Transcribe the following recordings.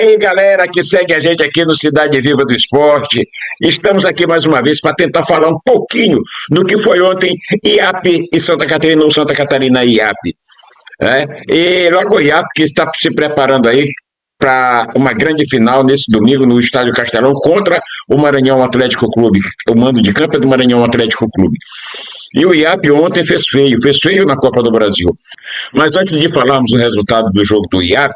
E aí, galera que segue a gente aqui no Cidade Viva do Esporte, estamos aqui mais uma vez para tentar falar um pouquinho do que foi ontem IAP e Santa Catarina, ou Santa Catarina e IAP. E logo o IAP que está se preparando aí para uma grande final nesse domingo no Estádio Castelão contra o Maranhão Atlético Clube. O mando de campo é do Maranhão Atlético Clube. E o IAP ontem fez feio na Copa do Brasil. Mas antes de falarmos do resultado do jogo do IAP,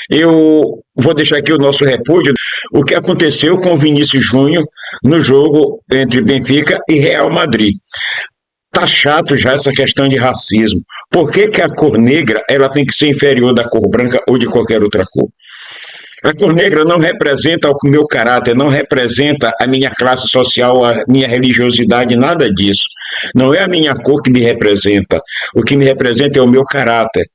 eu vou deixar aqui o nosso repúdio, o que aconteceu com o Vinícius Júnior no jogo entre Benfica e Real Madrid. Tá chato já essa questão de racismo. Por que que a cor negra ela tem que ser inferior da cor branca ou de qualquer outra cor? A cor negra não representa o meu caráter, não representa a minha classe social, a minha religiosidade, nada disso. Não é a minha cor que me representa. O que me representa é o meu caráter.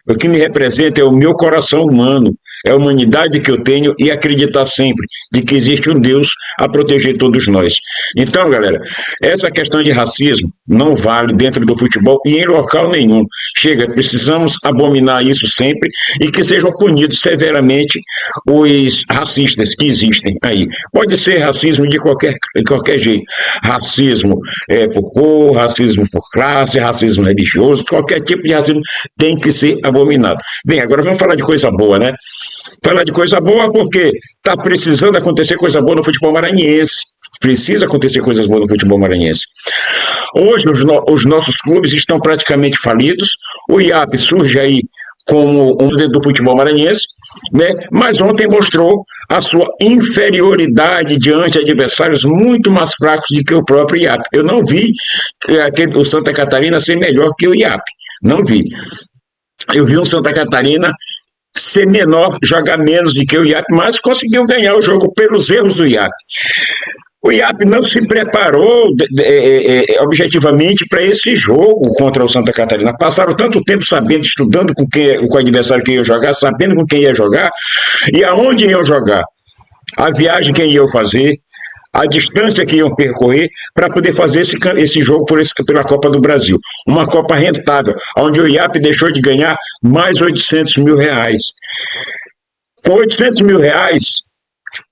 O que me representa é o meu coração humano, é a humanidade que eu tenho e acreditar sempre de que existe um Deus a proteger todos nós. Então, galera, essa questão de racismo não vale dentro do futebol e em local nenhum. Chega, precisamos abominar isso sempre e que sejam punidos severamente os racistas que existem aí. Pode ser racismo de qualquer jeito. Racismo por cor, racismo por classe, racismo religioso, qualquer tipo de racismo tem que ser abominado. Bem, agora vamos falar de coisa boa, né? Falar de coisa boa porque está precisando acontecer coisa boa no futebol maranhense. Precisa acontecer coisas boas no futebol maranhense. Hoje os nossos clubes estão praticamente falidos. O IAP surge aí como um líder do futebol maranhense, né? Mas ontem mostrou a sua inferioridade diante de adversários muito mais fracos do que o próprio IAP. Eu não vi o Santa Catarina ser melhor que o IAP. Não vi. Eu vi um Santa Catarina ser menor, jogar menos do que o IAP, mas conseguiu ganhar o jogo pelos erros do IAP. O IAP não se preparou objetivamente para esse jogo contra o Santa Catarina. Passaram tanto tempo sabendo, estudando com o adversário que ia jogar, sabendo com quem ia jogar e aonde iam jogar. A viagem que iam fazer, a distância que iam percorrer para poder fazer esse jogo pela Copa do Brasil. Uma Copa rentável, onde o IAP deixou de ganhar mais 800 mil reais. Com 800 mil reais,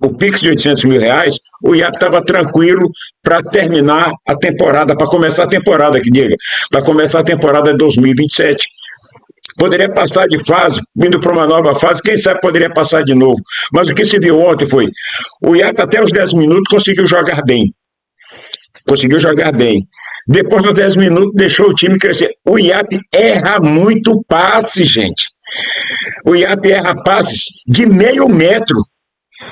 o Pix de 800 mil reais, o IAP estava tranquilo para terminar a temporada, para começar a temporada, para começar a temporada de 2027. Poderia passar de fase, vindo para uma nova fase, quem sabe poderia passar de novo. Mas o que se viu ontem foi, o IAP até os 10 minutos conseguiu jogar bem. Depois dos 10 minutos deixou o time crescer. O IAP erra muito passe, gente. O IAP erra passes de meio metro.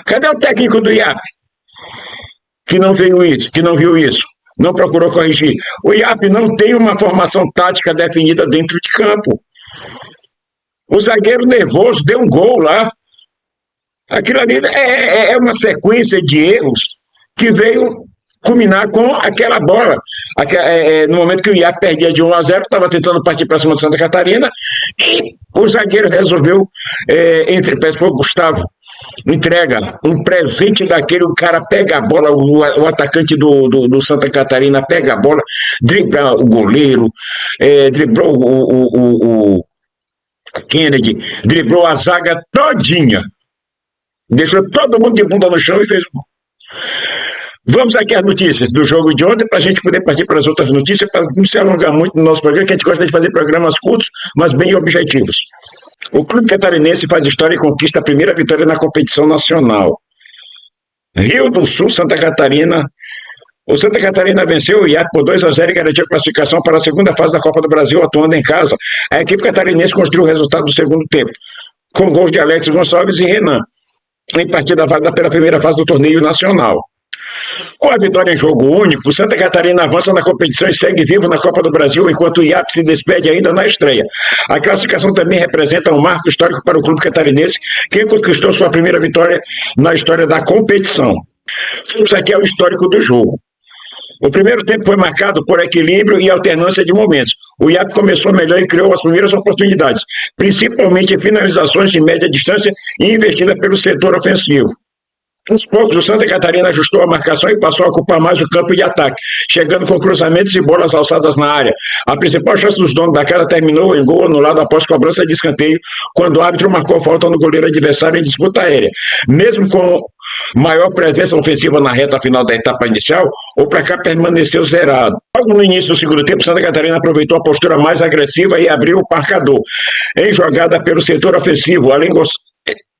Cadê o técnico do IAP? Que não viu isso, não procurou corrigir. O IAP não tem uma formação tática definida dentro de campo. O zagueiro nervoso deu um gol lá. Aquilo ali é uma sequência de erros que veio culminar com aquela bola. No momento que o IAP perdia de 1-0, estava tentando partir para cima de Santa Catarina e o zagueiro resolveu, foi o Gustavo, entrega um presente daquele, o cara pega a bola, o atacante do Santa Catarina pega a bola, dribla o goleiro, driblou o Kennedy, driblou a zaga todinha, deixou todo mundo de bunda no chão e fez o gol. Vamos aqui às notícias do jogo de ontem para a gente poder partir para as outras notícias, para não se alongar muito no nosso programa, que a gente gosta de fazer programas curtos, mas bem objetivos. O Clube Catarinense faz história e conquista a primeira vitória na competição nacional. Rio do Sul, Santa Catarina. O Santa Catarina venceu o IAP por 2-0 e garantiu a classificação para a segunda fase da Copa do Brasil, atuando em casa. A equipe catarinense construiu o resultado do segundo tempo, com gols de Alex Gonçalves e Renan, em partida válida pela primeira fase do torneio nacional. Com a vitória em jogo único, o Santa Catarina avança na competição e segue vivo na Copa do Brasil, enquanto o IAP se despede ainda na estreia. A classificação também representa um marco histórico para o clube catarinense, que conquistou sua primeira vitória na história da competição. Vamos aqui ao histórico do jogo. O primeiro tempo foi marcado por equilíbrio e alternância de momentos. O IAP começou melhor e criou as primeiras oportunidades, principalmente em finalizações de média distância e investida pelo setor ofensivo. Aos poucos, o Santa Catarina ajustou a marcação e passou a ocupar mais o campo de ataque, chegando com cruzamentos e bolas alçadas na área. A principal chance dos donos da casa terminou em gol anulado após cobrança de escanteio, quando o árbitro marcou falta no goleiro adversário em disputa aérea. Mesmo com maior presença ofensiva na reta final da etapa inicial, o placar permaneceu zerado. Logo no início do segundo tempo, Santa Catarina aproveitou a postura mais agressiva e abriu o marcador. Em jogada pelo setor ofensivo,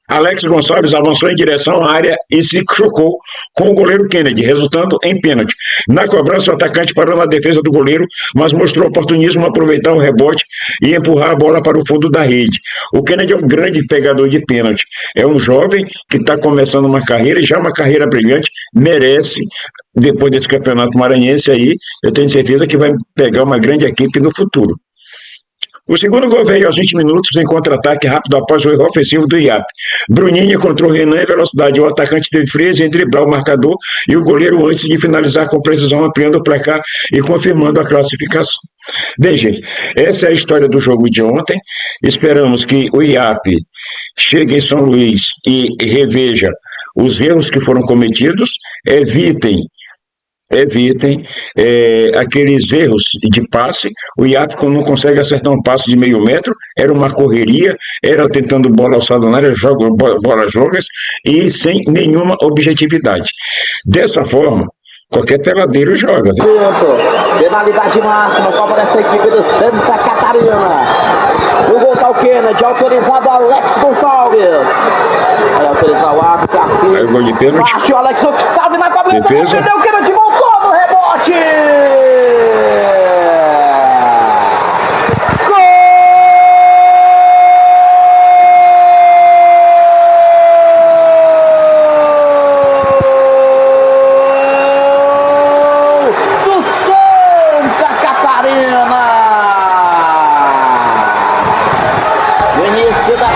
Alex Gonçalves avançou em direção à área e se chocou com o goleiro Kennedy, resultando em pênalti. Na cobrança, o atacante parou na defesa do goleiro, mas mostrou oportunismo aproveitar o rebote e empurrar a bola para o fundo da rede. O Kennedy é um grande pegador de pênalti. É um jovem que está começando uma carreira, e já uma carreira brilhante, merece, depois desse campeonato maranhense aí, eu tenho certeza que vai pegar uma grande equipe no futuro. O segundo gol veio aos 20 minutos em contra-ataque rápido após o erro ofensivo do IAP. Bruninho encontrou Renan em velocidade. O atacante teve frieza em driblar o marcador e o goleiro antes de finalizar com precisão, ampliando o placar e confirmando a classificação. Bem, gente, essa é a história do jogo de ontem. Esperamos que o IAP chegue em São Luís e reveja os erros que foram cometidos, evitem aqueles erros de passe. O IAP não consegue acertar um passe de meio metro, era uma correria, era tentando bola alçada na área, bolas longas e sem nenhuma objetividade. Dessa forma, qualquer peladeiro joga. Penalidade máxima, favor dessa equipe do Santa Catarina. O gol tá o Kennedy, autorizado Alex Gonçalves. Vai autorizar o árbitro, assim. Aí o gol de pênalti. Parte o Alex Gonçalves na cobrança, defendeu o Kennedy, voltou no rebote.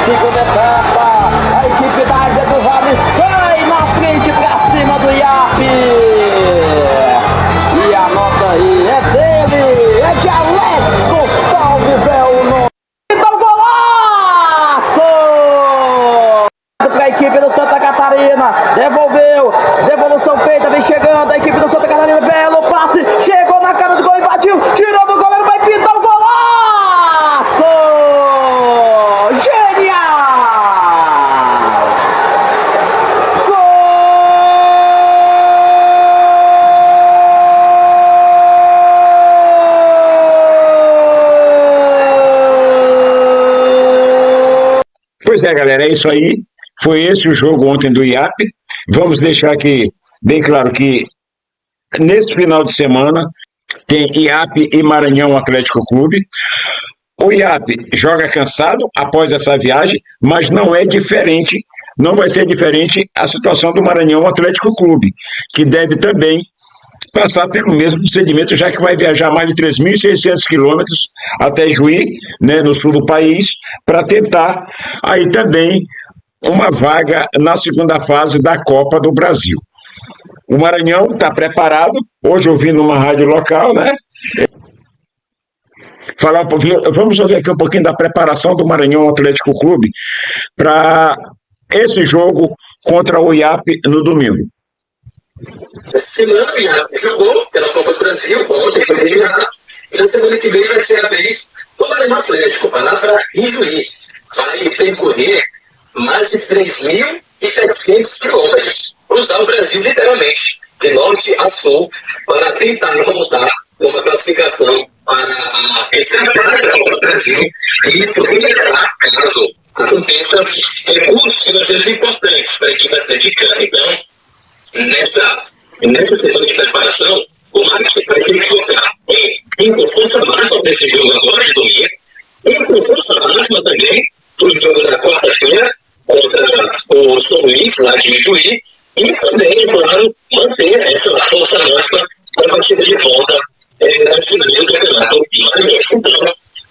Segunda etapa, a equipe da Águia do Vale sai na frente pra cima do IAP. E a nota aí é dele, é de Alex Gonçalves, é o nome. Então, golaço! Pra equipe do Santa Catarina, devolução feita, vem chegando a equipe do Santa Catarina, belo passe, chegou na cara do gol, invadiu, tirou do goleiro, vai pintar o golaço! Pois é, galera, é isso aí. Foi esse o jogo ontem do IAP. Vamos deixar aqui bem claro que nesse final de semana tem IAP e Maranhão Atlético Clube. O IAP joga cansado após essa viagem, mas não é diferente, não vai ser diferente a situação do Maranhão Atlético Clube, que deve também passar pelo mesmo procedimento, já que vai viajar mais de 3.600 quilômetros até Juí, né, no sul do país, para tentar aí também uma vaga na segunda fase da Copa do Brasil. O Maranhão está preparado, hoje ouvindo uma rádio local, né? Vamos ouvir aqui um pouquinho da preparação do Maranhão Atlético Clube para esse jogo contra o IAP no domingo. Essa semana o IAP jogou pela Copa do Brasil, ontem foi eliminado, e na semana que vem vai ser a vez do Maranhão Atlético, vai lá para Ijuí, vai percorrer mais de 3.700 quilômetros, cruzar o Brasil literalmente, de norte a sul, para tentar voltar com uma classificação para a terceira fase da Copa do Brasil, e isso reiterará, caso aconteça, recursos financeiros importantes para a equipe atleticana. Então, nessa semana de preparação, o Marcos vai ter que focar em conforça máxima para esse jogo agora de domingo, em conforça máxima também para o jogo da quarta-feira contra o São Luís, lá de Juí, e também, claro, manter essa força máxima para a partida de volta nas finais do campeonato maranhense. Então,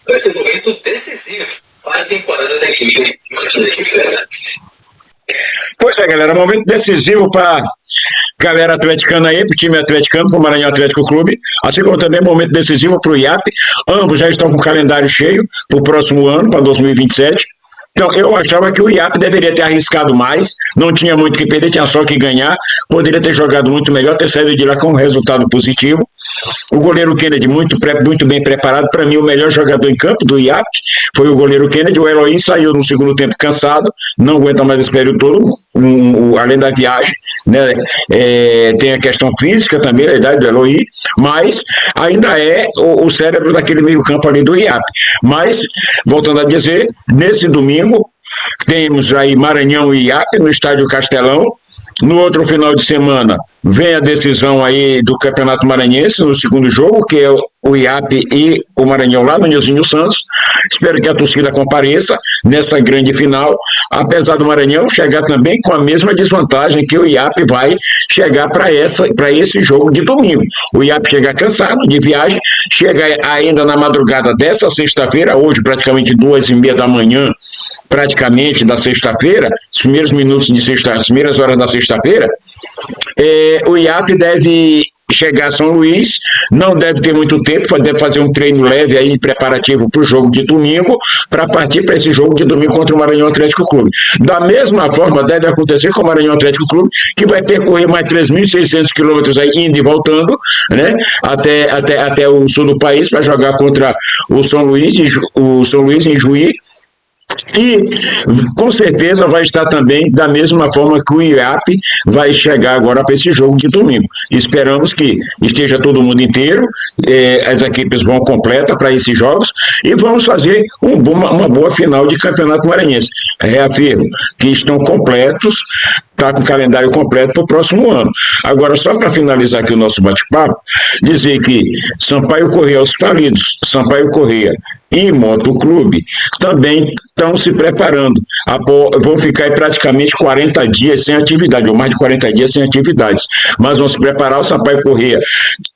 vai ser um momento decisivo para a temporada da equipe atleticana. Pois é, galera, momento decisivo para a galera atleticana aí, para o time atleticano, para o Maranhão Atlético Clube, assim como também momento decisivo para o IAP. Ambos já estão com o calendário cheio para o próximo ano, para 2027. Então, eu achava que o IAP deveria ter arriscado mais, não tinha muito o que perder, tinha só que ganhar, poderia ter jogado muito melhor, ter saído de lá com um resultado positivo. O goleiro Kennedy, muito bem preparado, para mim, o melhor jogador em campo do IAP foi o goleiro Kennedy. O Eloy saiu no segundo tempo cansado, não aguenta mais esse período todo, além da viagem, né? Tem a questão física também, a idade do Eloy, mas ainda é o cérebro daquele meio-campo ali do IAP. Mas, voltando a dizer, nesse domingo, temos aí Maranhão e IAP no Estádio Castelão. No outro final de semana, vem a decisão aí do Campeonato Maranhense no segundo jogo, que é o IAP e o Maranhão lá no Nilzinho Santos. Espero que a torcida compareça nessa grande final, apesar do Maranhão chegar também com a mesma desvantagem que o IAP vai chegar para esse jogo de domingo. O IAP chega cansado de viagem, chega ainda na madrugada dessa sexta-feira, hoje praticamente 2h30 da manhã, praticamente da sexta-feira, os primeiros minutos de sexta, as primeiras horas da sexta-feira, o IAP deve chegar a São Luís, não deve ter muito tempo, deve fazer um treino leve aí, preparativo para o jogo de domingo, para partir para esse jogo de domingo contra o Maranhão Atlético Clube. Da mesma forma, deve acontecer com o Maranhão Atlético Clube, que vai percorrer mais 3.600 quilômetros aí, indo e voltando, né, até o sul do país, para jogar contra o São Luís em Juí. E com certeza vai estar também da mesma forma que o IAP vai chegar agora para esse jogo de domingo. Esperamos que esteja todo mundo inteiro, as equipes vão completa para esses jogos e vamos fazer uma boa final de Campeonato Maranhense. Reafirmo que estão completos, está com o calendário completo para o próximo ano. Agora, só para finalizar aqui o nosso bate-papo, dizer que Sampaio Corrêa, os falidos Sampaio Corrêa e Motoclube também estão se preparando. Vão ficar aí praticamente 40 dias sem atividade, ou mais de 40 dias sem atividades. Mas vão se preparar. O Sampaio Corrêa,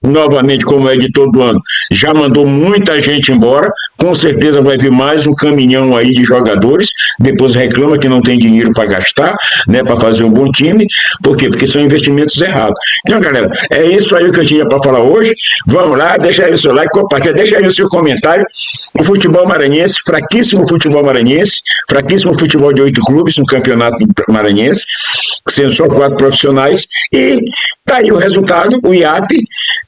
novamente, como é de todo ano, já mandou muita gente embora. Com certeza vai vir mais um caminhão aí de jogadores. Depois reclama que não tem dinheiro para gastar, né, para fazer um bom time. Por quê? Porque são investimentos errados. Então, galera, é isso aí que eu tinha para falar hoje. Vamos lá, deixa aí o seu like, compartilha, deixa aí o seu comentário. O futebol maranhense, fraquíssimo futebol de 8 clubes no campeonato maranhense, sendo só 4 profissionais, e tá aí o resultado, o IAP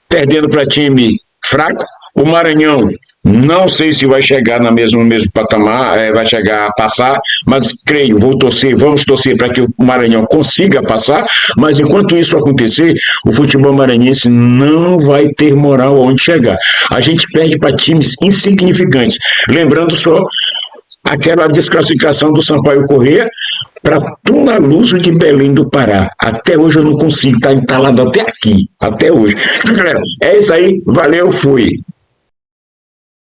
perdendo para time fraco, o Maranhão não sei se vai chegar no mesmo patamar, vai chegar a passar, mas creio, vamos torcer para que o Maranhão consiga passar, mas enquanto isso acontecer, o futebol maranhense não vai ter moral onde chegar. A gente perde para times insignificantes. Lembrando só aquela desclassificação do Sampaio Corrêa para Tunaluso de Belém do Pará. Até hoje eu não consigo estar entalado até aqui, até hoje. Então, galera, é isso aí, valeu, fui.